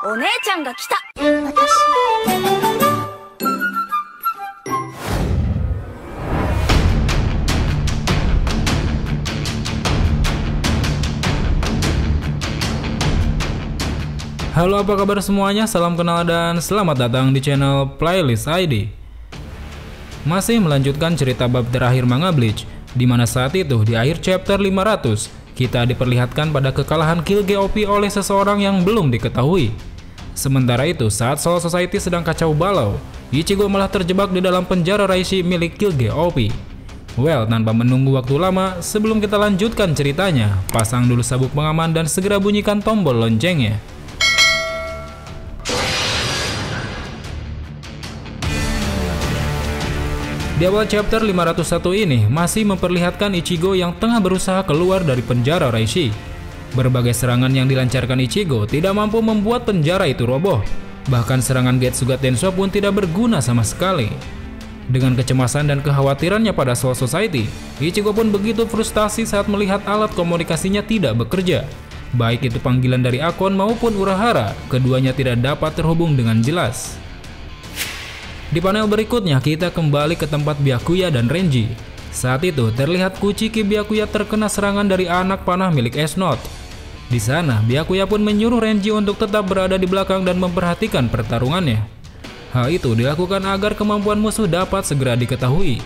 お姉ちゃんが来た。Halo, apa kabar semuanya? Salam kenal dan selamat datang di channel Playlist ID. Masih melanjutkan cerita bab terakhir manga Bleach, di mana saat itu di akhir chapter 500 kita diperlihatkan pada kekalahan Kyuuge OP oleh seseorang yang belum diketahui. Sementara itu, saat Soul Society sedang kacau balau, Ichigo malah terjebak di dalam penjara Reishi milik Kyuuge OP. Well, tanpa menunggu waktu lama, sebelum kita lanjutkan ceritanya, pasang dulu sabuk pengaman dan segera bunyikan tombol loncengnya. Di awal chapter 501 ini masih memperlihatkan Ichigo yang tengah berusaha keluar dari penjara Reishi. Berbagai serangan yang dilancarkan Ichigo tidak mampu membuat penjara itu roboh. Bahkan serangan Getsuga Tensho pun tidak berguna sama sekali. Dengan kecemasan dan kekhawatirannya pada Soul Society, Ichigo pun begitu frustasi saat melihat alat komunikasinya tidak bekerja. Baik itu panggilan dari Akon maupun Urahara, keduanya tidak dapat terhubung dengan jelas. Di panel berikutnya kita kembali ke tempat Byakuya dan Renji. Saat itu terlihat Kuchiki Byakuya terkena serangan dari anak panah milik S-Note. Di sana Byakuya pun menyuruh Renji untuk tetap berada di belakang dan memperhatikan pertarungannya. Hal itu dilakukan agar kemampuan musuh dapat segera diketahui.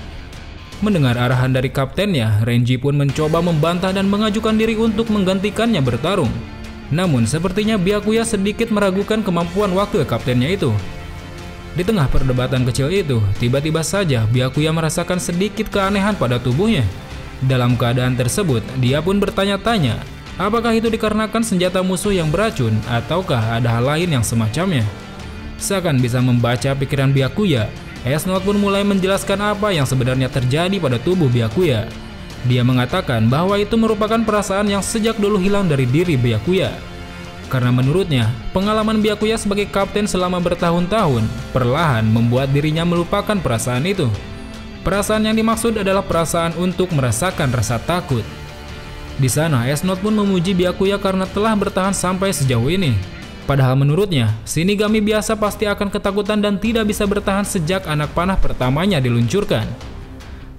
Mendengar arahan dari kaptennya, Renji pun mencoba membantah dan mengajukan diri untuk menggantikannya bertarung. Namun sepertinya Byakuya sedikit meragukan kemampuan wakil kaptennya itu. Di tengah perdebatan kecil itu, tiba-tiba saja Byakuya merasakan sedikit keanehan pada tubuhnya. Dalam keadaan tersebut, dia pun bertanya-tanya, apakah itu dikarenakan senjata musuh yang beracun ataukah ada hal lain yang semacamnya. Seakan bisa membaca pikiran Byakuya, S-Note pun mulai menjelaskan apa yang sebenarnya terjadi pada tubuh Byakuya. Dia mengatakan bahwa itu merupakan perasaan yang sejak dulu hilang dari diri Byakuya. Karena menurutnya, pengalaman Byakuya sebagai kapten selama bertahun-tahun perlahan membuat dirinya melupakan perasaan itu. Perasaan yang dimaksud adalah perasaan untuk merasakan rasa takut. Di sana, S-Note pun memuji Byakuya karena telah bertahan sampai sejauh ini. Padahal menurutnya, Shinigami biasa pasti akan ketakutan dan tidak bisa bertahan sejak anak panah pertamanya diluncurkan.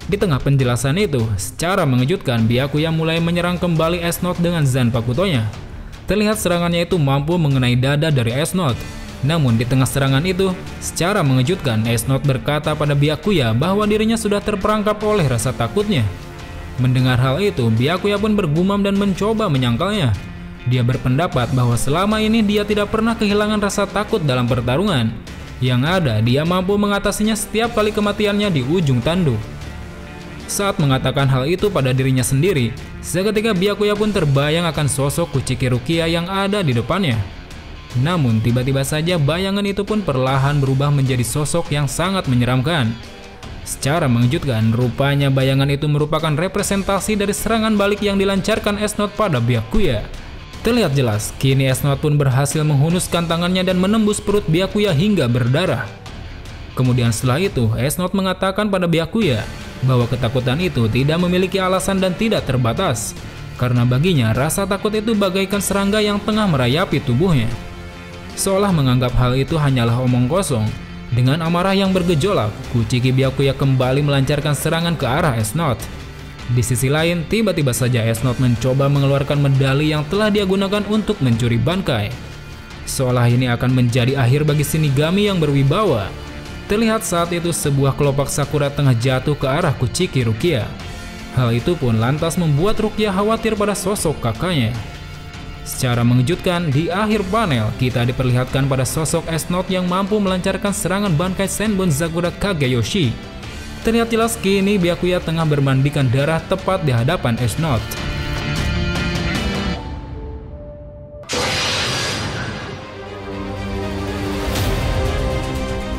Di tengah penjelasan itu, secara mengejutkan Byakuya mulai menyerang kembali S-Note dengan Zanpakutonya. Terlihat serangannya itu mampu mengenai dada dari S-Note. Namun di tengah serangan itu, secara mengejutkan S-Note berkata pada Byakuya bahwa dirinya sudah terperangkap oleh rasa takutnya. Mendengar hal itu, Byakuya pun bergumam dan mencoba menyangkalnya. Dia berpendapat bahwa selama ini dia tidak pernah kehilangan rasa takut dalam pertarungan. Yang ada, dia mampu mengatasinya setiap kali kematiannya di ujung tanduk. Saat mengatakan hal itu pada dirinya sendiri, seketika Byakuya pun terbayang akan sosok Kuchiki Rukia yang ada di depannya. Namun tiba-tiba saja bayangan itu pun perlahan berubah menjadi sosok yang sangat menyeramkan. Secara mengejutkan, rupanya bayangan itu merupakan representasi dari serangan balik yang dilancarkan S-Note pada Byakuya. Terlihat jelas, kini S-Note pun berhasil menghunuskan tangannya dan menembus perut Byakuya hingga berdarah. Kemudian setelah itu, S-Note mengatakan pada Byakuya bahwa ketakutan itu tidak memiliki alasan dan tidak terbatas, karena baginya rasa takut itu bagaikan serangga yang tengah merayapi tubuhnya. Seolah menganggap hal itu hanyalah omong kosong, dengan amarah yang bergejolak, Kuchiki Byakuya kembali melancarkan serangan ke arah S-Note. Di sisi lain, tiba-tiba saja S-Note mencoba mengeluarkan medali yang telah dia gunakan untuk mencuri Bankai. Seolah ini akan menjadi akhir bagi Shinigami yang berwibawa. Terlihat saat itu sebuah kelopak sakura tengah jatuh ke arah Kuchiki Rukia. Hal itu pun lantas membuat Rukia khawatir pada sosok kakaknya. Secara mengejutkan, di akhir panel kita diperlihatkan pada sosok S-Note yang mampu melancarkan serangan Bankai Senbon Zakura Kageyoshi. Terlihat jelas kini Byakuya tengah bermandikan darah tepat di hadapan S-Note.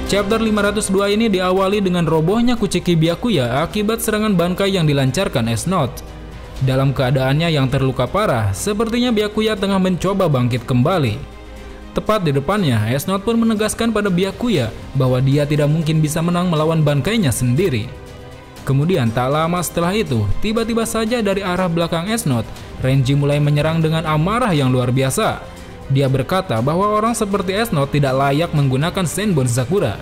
Chapter 502 ini diawali dengan robohnya Kuchiki Byakuya akibat serangan Bankai yang dilancarkan S-Note. Dalam keadaannya yang terluka parah, sepertinya Byakuya tengah mencoba bangkit kembali. Tepat di depannya, S-Note pun menegaskan pada Byakuya bahwa dia tidak mungkin bisa menang melawan Bankainya sendiri. Kemudian tak lama setelah itu, tiba-tiba saja dari arah belakang S-Note, Renji mulai menyerang dengan amarah yang luar biasa. Dia berkata bahwa orang seperti S-Note tidak layak menggunakan Senbon Sakura.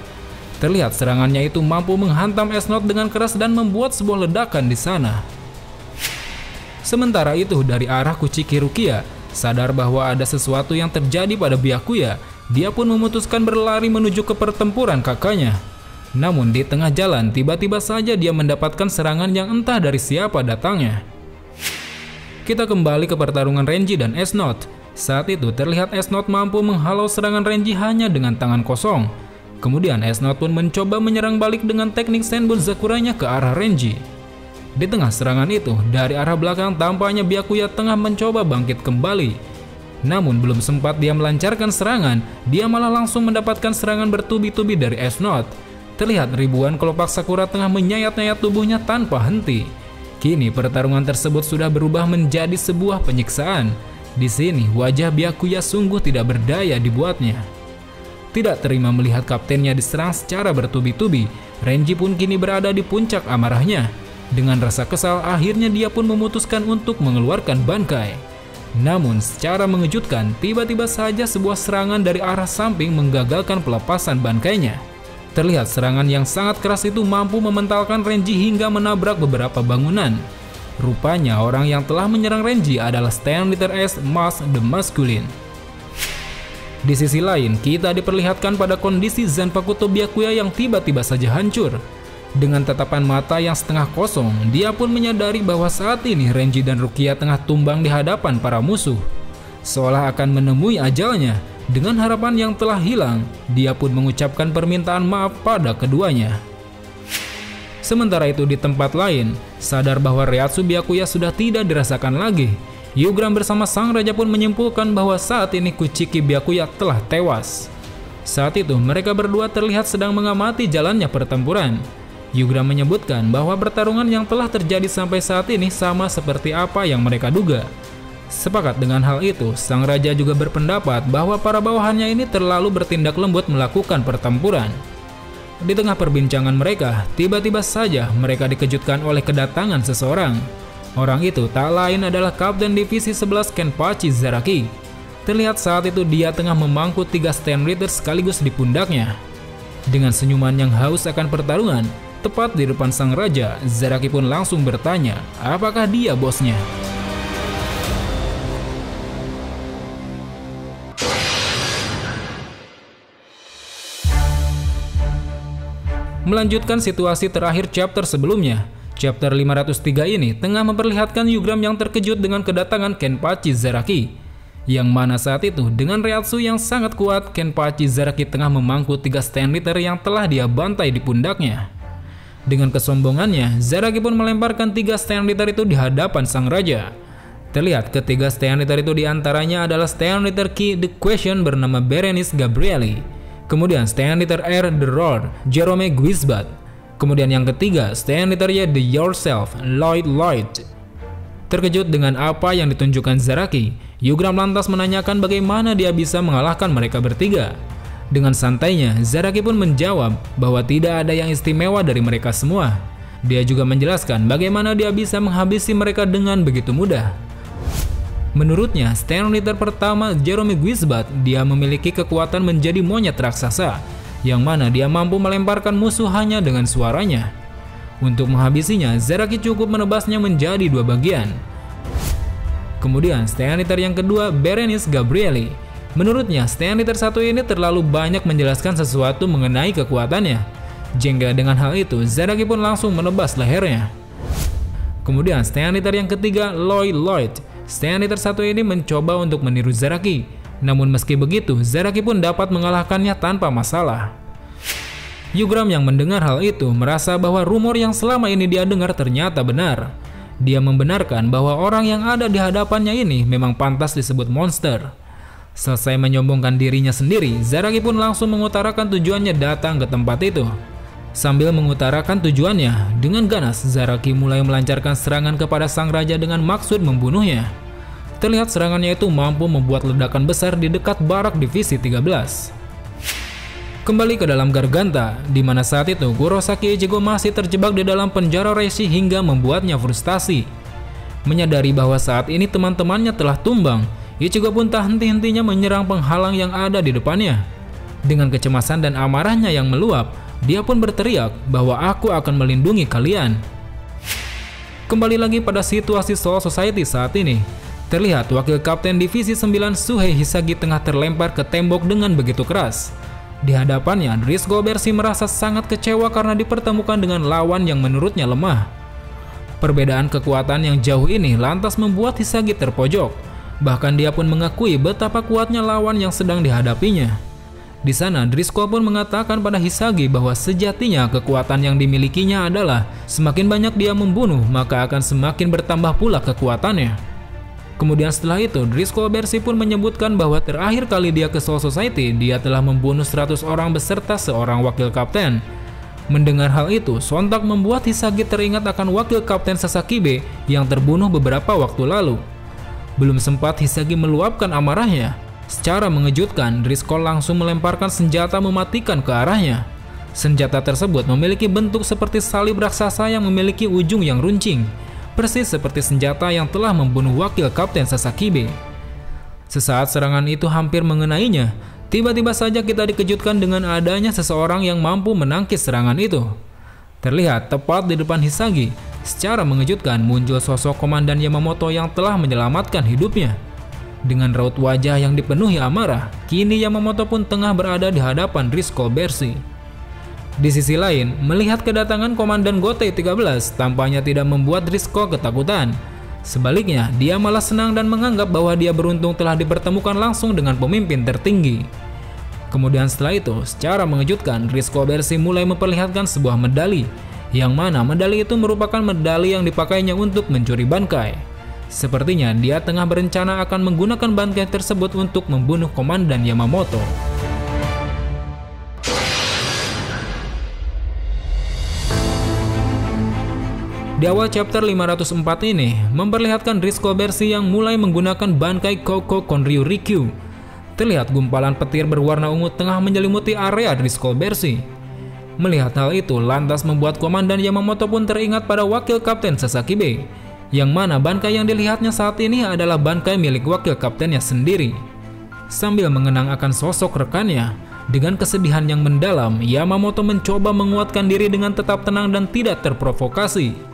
Terlihat serangannya itu mampu menghantam S-Note dengan keras dan membuat sebuah ledakan di sana. Sementara itu dari arah Kuchiki Rukia, sadar bahwa ada sesuatu yang terjadi pada Byakuya, dia pun memutuskan berlari menuju ke pertempuran kakaknya. Namun di tengah jalan tiba-tiba saja dia mendapatkan serangan yang entah dari siapa datangnya. Kita kembali ke pertarungan Renji dan S-Note. Saat itu terlihat S-Note mampu menghalau serangan Renji hanya dengan tangan kosong. Kemudian S-Note pun mencoba menyerang balik dengan teknik Senbon Sakuranya ke arah Renji. Di tengah serangan itu, dari arah belakang tampaknya Byakuya tengah mencoba bangkit kembali. Namun belum sempat dia melancarkan serangan, dia malah langsung mendapatkan serangan bertubi-tubi dari S-Note. Terlihat ribuan kelopak Sakura tengah menyayat-nyayat tubuhnya tanpa henti. Kini pertarungan tersebut sudah berubah menjadi sebuah penyiksaan. Di sini wajah Byakuya sungguh tidak berdaya dibuatnya. Tidak terima melihat kaptennya diserang secara bertubi-tubi, Renji pun kini berada di puncak amarahnya. Dengan rasa kesal, akhirnya dia pun memutuskan untuk mengeluarkan Bankai. Namun secara mengejutkan, tiba-tiba saja sebuah serangan dari arah samping menggagalkan pelepasan Bankainya. Terlihat serangan yang sangat keras itu mampu mementalkan Renji hingga menabrak beberapa bangunan. Rupanya orang yang telah menyerang Renji adalah Stand Leader S Mas the Masculine. Di sisi lain, kita diperlihatkan pada kondisi Zanpakuto Byakuya yang tiba-tiba saja hancur. Dengan tatapan mata yang setengah kosong, dia pun menyadari bahwa saat ini Renji dan Rukia tengah tumbang di hadapan para musuh. Seolah akan menemui ajalnya, dengan harapan yang telah hilang, dia pun mengucapkan permintaan maaf pada keduanya. Sementara itu di tempat lain, sadar bahwa Reiatsu Byakuya sudah tidak dirasakan lagi, Yugram bersama sang raja pun menyimpulkan bahwa saat ini Kuchiki Byakuya telah tewas. Saat itu mereka berdua terlihat sedang mengamati jalannya pertempuran. Yugram menyebutkan bahwa pertarungan yang telah terjadi sampai saat ini sama seperti apa yang mereka duga. Sepakat dengan hal itu, sang raja juga berpendapat bahwa para bawahannya ini terlalu bertindak lembut melakukan pertempuran. Di tengah perbincangan mereka, tiba-tiba saja mereka dikejutkan oleh kedatangan seseorang. Orang itu tak lain adalah Kapten Divisi 11 Kenpachi Zaraki. Terlihat saat itu dia tengah memangku 3 Stand Leader sekaligus di pundaknya. Dengan senyuman yang haus akan pertarungan, tepat di depan sang raja, Zaraki pun langsung bertanya, apakah dia bosnya? Melanjutkan situasi terakhir chapter sebelumnya, chapter 503 ini tengah memperlihatkan Yugram yang terkejut dengan kedatangan Kenpachi Zaraki. Yang mana saat itu dengan Reiatsu yang sangat kuat, Kenpachi Zaraki tengah memangku 3 Stand Leader yang telah dia bantai di pundaknya. Dengan kesombongannya, Zaraki pun melemparkan 3 Stand Leader itu di hadapan sang raja. Terlihat ketiga Stand Leader itu diantaranya adalah Stand Leader Ki The Question bernama Berenice Gabrieli. Kemudian Stand Leader R The Roar, Jerome Guisbat. Kemudian yang ketiga Stand Leader-nya The Yourself, Lloyd. Terkejut dengan apa yang ditunjukkan Zaraki, Yugram lantas menanyakan bagaimana dia bisa mengalahkan mereka bertiga. Dengan santainya, Zaraki pun menjawab bahwa tidak ada yang istimewa dari mereka semua. Dia juga menjelaskan bagaimana dia bisa menghabisi mereka dengan begitu mudah. Menurutnya, Stand Leader pertama Jerome Guisbat, dia memiliki kekuatan menjadi monyet raksasa, yang mana dia mampu melemparkan musuh hanya dengan suaranya. Untuk menghabisinya, Zaraki cukup menebasnya menjadi 2 bagian. Kemudian Stand Leader yang kedua, Berenice Gabrieli. Menurutnya, Stand Leader 1 ini terlalu banyak menjelaskan sesuatu mengenai kekuatannya. Jengkel dengan hal itu, Zaraki pun langsung menebas lehernya. Kemudian Stand Leader yang ketiga, Lloyd. Stand Leader 1 ini mencoba untuk meniru Zaraki. Namun meski begitu, Zaraki pun dapat mengalahkannya tanpa masalah. Yugram yang mendengar hal itu merasa bahwa rumor yang selama ini dia dengar ternyata benar. Dia membenarkan bahwa orang yang ada di hadapannya ini memang pantas disebut monster. Selesai menyombongkan dirinya sendiri, Zaraki pun langsung mengutarakan tujuannya datang ke tempat itu. Sambil mengutarakan tujuannya, dengan ganas Zaraki mulai melancarkan serangan kepada sang raja dengan maksud membunuhnya. Terlihat serangannya itu mampu membuat ledakan besar di dekat barak divisi 13. Kembali ke dalam Garganta, di mana saat itu Kurosaki Ichigo masih terjebak di dalam penjara Reishi hingga membuatnya frustasi. Menyadari bahwa saat ini teman-temannya telah tumbang, Ichigo pun tak henti-hentinya menyerang penghalang yang ada di depannya. Dengan kecemasan dan amarahnya yang meluap, dia pun berteriak bahwa aku akan melindungi kalian. Kembali lagi pada situasi Soul Society saat ini. Terlihat wakil kapten divisi 9 Shuhei Hisagi tengah terlempar ke tembok dengan begitu keras. Di hadapannya, Driscoll Bersi merasa sangat kecewa karena dipertemukan dengan lawan yang menurutnya lemah. Perbedaan kekuatan yang jauh ini lantas membuat Hisagi terpojok. Bahkan dia pun mengakui betapa kuatnya lawan yang sedang dihadapinya. Di sana, Driscoll pun mengatakan pada Hisagi bahwa sejatinya kekuatan yang dimilikinya adalah semakin banyak dia membunuh, maka akan semakin bertambah pula kekuatannya. Kemudian setelah itu, Driscoll Bersi pun menyebutkan bahwa terakhir kali dia ke Soul Society, dia telah membunuh 100 orang beserta seorang wakil kapten. Mendengar hal itu, sontak membuat Hisagi teringat akan wakil kapten Sasakibe yang terbunuh beberapa waktu lalu. Belum sempat Hisagi meluapkan amarahnya, secara mengejutkan Driscoll langsung melemparkan senjata mematikan ke arahnya. Senjata tersebut memiliki bentuk seperti salib raksasa yang memiliki ujung yang runcing, persis seperti senjata yang telah membunuh wakil kapten Sasakibe. Sesaat serangan itu hampir mengenainya, tiba-tiba saja kita dikejutkan dengan adanya seseorang yang mampu menangkis serangan itu. Terlihat tepat di depan Hisagi, secara mengejutkan muncul sosok Komandan Yamamoto yang telah menyelamatkan hidupnya. Dengan raut wajah yang dipenuhi amarah, kini Yamamoto pun tengah berada di hadapan Driscoll Bersi. Di sisi lain, melihat kedatangan Komandan Gotei 13 tampaknya tidak membuat Driscoll ketakutan. Sebaliknya, dia malah senang dan menganggap bahwa dia beruntung telah dipertemukan langsung dengan pemimpin tertinggi. Kemudian setelah itu, secara mengejutkan, Driscoll Bersi mulai memperlihatkan sebuah medali, yang mana medali itu merupakan medali yang dipakainya untuk mencuri bangkai. Sepertinya dia tengah berencana akan menggunakan bangkai tersebut untuk membunuh Komandan Yamamoto. Di awal chapter 504 ini, memperlihatkan Driscoll Bersi yang mulai menggunakan bangkai Koukou Konryu Rikyu. Terlihat gumpalan petir berwarna ungu tengah menyelimuti area Driscoll Bersi. Melihat hal itu, lantas membuat Komandan Yamamoto pun teringat pada wakil kapten Sasakibe, yang mana bangkai yang dilihatnya saat ini adalah bangkai milik wakil kaptennya sendiri. Sambil mengenang akan sosok rekannya, dengan kesedihan yang mendalam, Yamamoto mencoba menguatkan diri dengan tetap tenang dan tidak terprovokasi.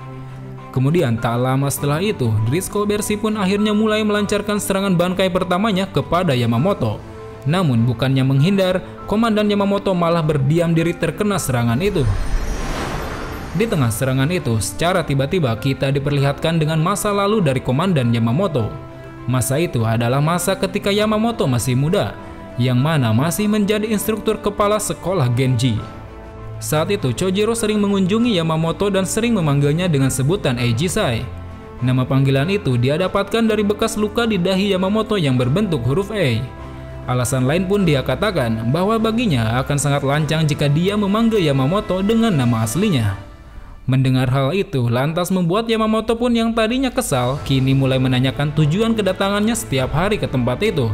Kemudian tak lama setelah itu, Driscoll Bersi pun akhirnya mulai melancarkan serangan bangkai pertamanya kepada Yamamoto. Namun bukannya menghindar, Komandan Yamamoto malah berdiam diri terkena serangan itu. Di tengah serangan itu, secara tiba-tiba kita diperlihatkan dengan masa lalu dari Komandan Yamamoto. Masa itu adalah masa ketika Yamamoto masih muda, yang mana masih menjadi instruktur kepala sekolah Genji. Saat itu, Chojiro sering mengunjungi Yamamoto dan sering memanggilnya dengan sebutan Eijisai. Nama panggilan itu dia dapatkan dari bekas luka di dahi Yamamoto yang berbentuk huruf E. Alasan lain pun dia katakan bahwa baginya akan sangat lancang jika dia memanggil Yamamoto dengan nama aslinya. Mendengar hal itu, lantas membuat Yamamoto pun yang tadinya kesal, kini mulai menanyakan tujuan kedatangannya setiap hari ke tempat itu.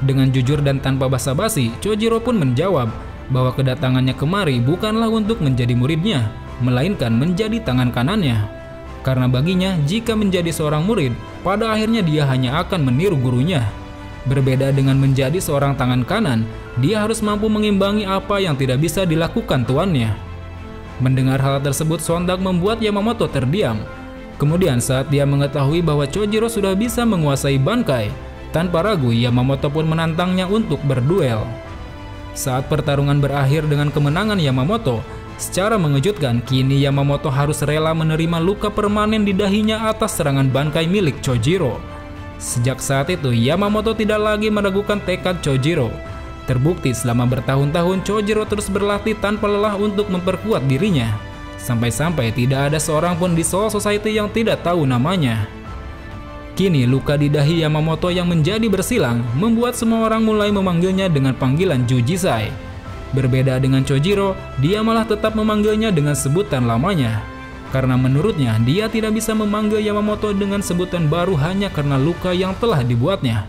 Dengan jujur dan tanpa basa-basi, Chojiro pun menjawab bahwa kedatangannya kemari bukanlah untuk menjadi muridnya, melainkan menjadi tangan kanannya. Karena baginya, jika menjadi seorang murid, pada akhirnya dia hanya akan meniru gurunya. Berbeda dengan menjadi seorang tangan kanan, dia harus mampu mengimbangi apa yang tidak bisa dilakukan tuannya. Mendengar hal tersebut sontak membuat Yamamoto terdiam. Kemudian saat dia mengetahui bahwa Chojiro sudah bisa menguasai bangkai, tanpa ragu Yamamoto pun menantangnya untuk berduel. Saat pertarungan berakhir dengan kemenangan Yamamoto, secara mengejutkan kini Yamamoto harus rela menerima luka permanen di dahinya atas serangan bangkai milik Chojiro. Sejak saat itu, Yamamoto tidak lagi meragukan tekad Chojiro. Terbukti selama bertahun-tahun Chojiro terus berlatih tanpa lelah untuk memperkuat dirinya. Sampai-sampai tidak ada seorang pun di Soul Society yang tidak tahu namanya. Kini luka di dahi Yamamoto yang menjadi bersilang membuat semua orang mulai memanggilnya dengan panggilan Jujisai. Berbeda dengan Chojiro, dia malah tetap memanggilnya dengan sebutan lamanya. Karena menurutnya dia tidak bisa memanggil Yamamoto dengan sebutan baru hanya karena luka yang telah dibuatnya.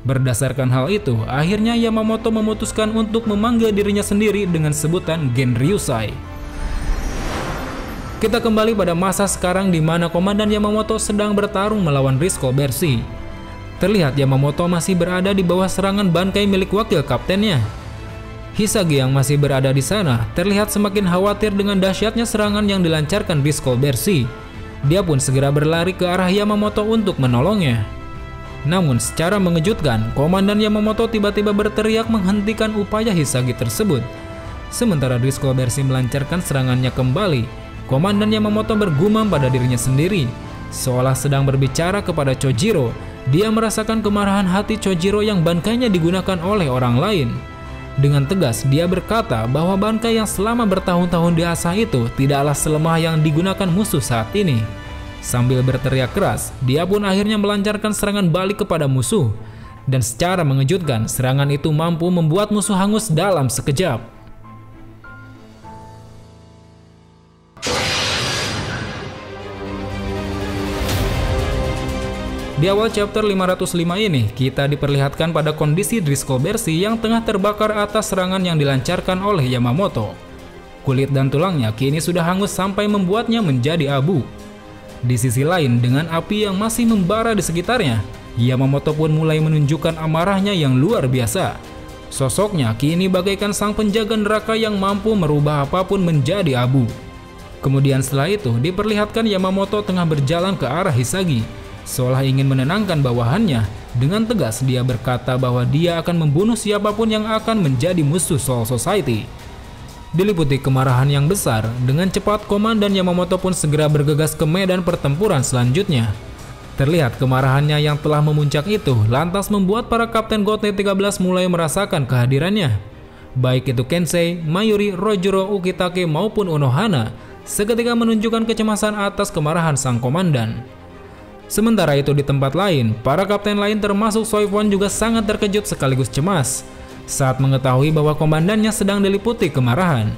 Berdasarkan hal itu, akhirnya Yamamoto memutuskan untuk memanggil dirinya sendiri dengan sebutan Genryusai. Kita kembali pada masa sekarang di mana Komandan Yamamoto sedang bertarung melawan Driscoll Bersi. terlihat Yamamoto masih berada di bawah serangan Bankai milik wakil kaptennya. Hisagi yang masih berada di sana terlihat semakin khawatir dengan dahsyatnya serangan yang dilancarkan Driscoll Bersih. Dia pun segera berlari ke arah Yamamoto untuk menolongnya. Namun secara mengejutkan, Komandan Yamamoto tiba-tiba berteriak menghentikan upaya Hisagi tersebut. Sementara Driscoll Bersih melancarkan serangannya kembali, Komandan Yamamoto bergumam pada dirinya sendiri, seolah sedang berbicara kepada Chojiro. Dia merasakan kemarahan hati Chojiro yang bankainya digunakan oleh orang lain. Dengan tegas, dia berkata bahwa bankai yang selama bertahun-tahun diasah itu tidaklah selemah yang digunakan musuh saat ini. Sambil berteriak keras, dia pun akhirnya melancarkan serangan balik kepada musuh. Dan secara mengejutkan, serangan itu mampu membuat musuh hangus dalam sekejap. Di awal chapter 505 ini, kita diperlihatkan pada kondisi Driscoll Bersih yang tengah terbakar atas serangan yang dilancarkan oleh Yamamoto. Kulit dan tulangnya kini sudah hangus sampai membuatnya menjadi abu. Di sisi lain, dengan api yang masih membara di sekitarnya, Yamamoto pun mulai menunjukkan amarahnya yang luar biasa. Sosoknya kini bagaikan sang penjaga neraka yang mampu merubah apapun menjadi abu. Kemudian setelah itu, diperlihatkan Yamamoto tengah berjalan ke arah Hisagi, seolah ingin menenangkan bawahannya. Dengan tegas dia berkata bahwa dia akan membunuh siapapun yang akan menjadi musuh Soul Society. Diliputi kemarahan yang besar, dengan cepat Komandan Yamamoto pun segera bergegas ke medan pertempuran selanjutnya. Terlihat kemarahannya yang telah memuncak itu lantas membuat para kapten GOT 13 mulai merasakan kehadirannya. Baik itu Kensei, Mayuri, Rojuro, Ukitake maupun Unohana seketika menunjukkan kecemasan atas kemarahan sang komandan. Sementara itu di tempat lain, para kapten lain termasuk Soifon juga sangat terkejut sekaligus cemas saat mengetahui bahwa komandannya sedang diliputi kemarahan.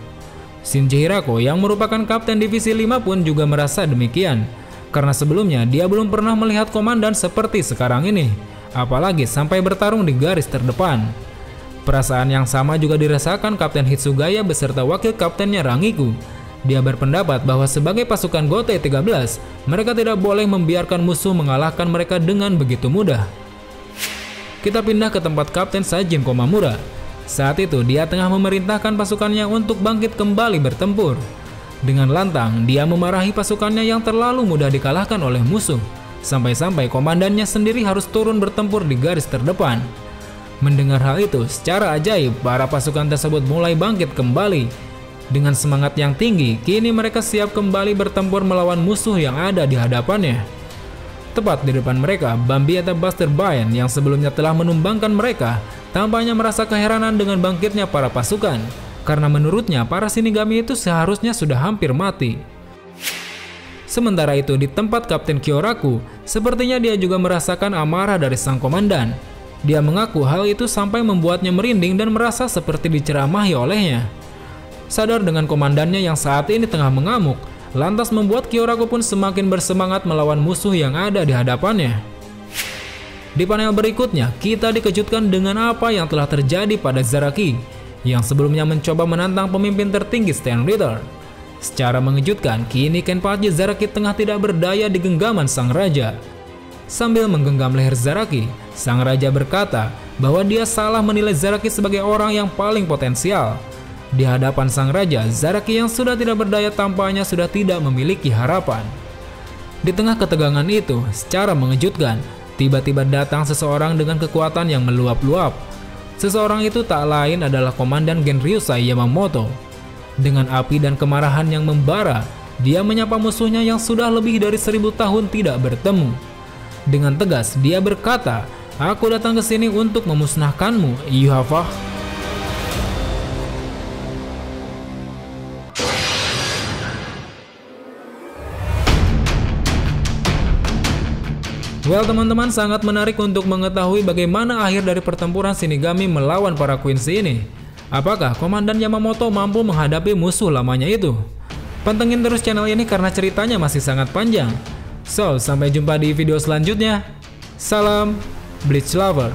Shinji Hirako yang merupakan kapten divisi 5 pun juga merasa demikian, karena sebelumnya dia belum pernah melihat komandan seperti sekarang ini, apalagi sampai bertarung di garis terdepan. Perasaan yang sama juga dirasakan Kapten Hitsugaya beserta wakil kaptennya Rangiku. Dia berpendapat bahwa sebagai pasukan GOT 13, mereka tidak boleh membiarkan musuh mengalahkan mereka dengan begitu mudah. Kita pindah ke tempat Kapten Sajin Komamura. Saat itu dia tengah memerintahkan pasukannya untuk bangkit kembali bertempur. Dengan lantang dia memarahi pasukannya yang terlalu mudah dikalahkan oleh musuh, sampai-sampai komandannya sendiri harus turun bertempur di garis terdepan. Mendengar hal itu, secara ajaib para pasukan tersebut mulai bangkit kembali. Dengan semangat yang tinggi, kini mereka siap kembali bertempur melawan musuh yang ada di hadapannya. Tepat di depan mereka, Bambi atau Buster Bayan yang sebelumnya telah menumbangkan mereka, tampaknya merasa keheranan dengan bangkitnya para pasukan, karena menurutnya para Shinigami itu seharusnya sudah hampir mati. Sementara itu di tempat Kapten Kyoraku, sepertinya dia juga merasakan amarah dari sang komandan. Dia mengaku hal itu sampai membuatnya merinding dan merasa seperti diceramahi olehnya. Sadar dengan komandannya yang saat ini tengah mengamuk, lantas membuat Kyoraku pun semakin bersemangat melawan musuh yang ada di hadapannya. Di panel berikutnya, kita dikejutkan dengan apa yang telah terjadi pada Zaraki, yang sebelumnya mencoba menantang pemimpin tertinggi Stand Ritter. Secara mengejutkan, kini Kenpachi Zaraki tengah tidak berdaya di genggaman sang raja. Sambil menggenggam leher Zaraki, sang raja berkata bahwa dia salah menilai Zaraki sebagai orang yang paling potensial. Di hadapan sang raja, Zaraki yang sudah tidak berdaya tampaknya sudah tidak memiliki harapan. Di tengah ketegangan itu, secara mengejutkan, tiba-tiba datang seseorang dengan kekuatan yang meluap-luap. Seseorang itu tak lain adalah Komandan Genryusai Yamamoto. Dengan api dan kemarahan yang membara, dia menyapa musuhnya yang sudah lebih dari 1000 tahun tidak bertemu. Dengan tegas, dia berkata, "Aku datang ke sini untuk memusnahkanmu, Yuhafa." Well teman-teman, sangat menarik untuk mengetahui bagaimana akhir dari pertempuran Shinigami melawan para Quincy ini. Apakah Komandan Yamamoto mampu menghadapi musuh lamanya itu? Pantengin terus channel ini karena ceritanya masih sangat panjang. So, sampai jumpa di video selanjutnya. Salam Bleach Lover.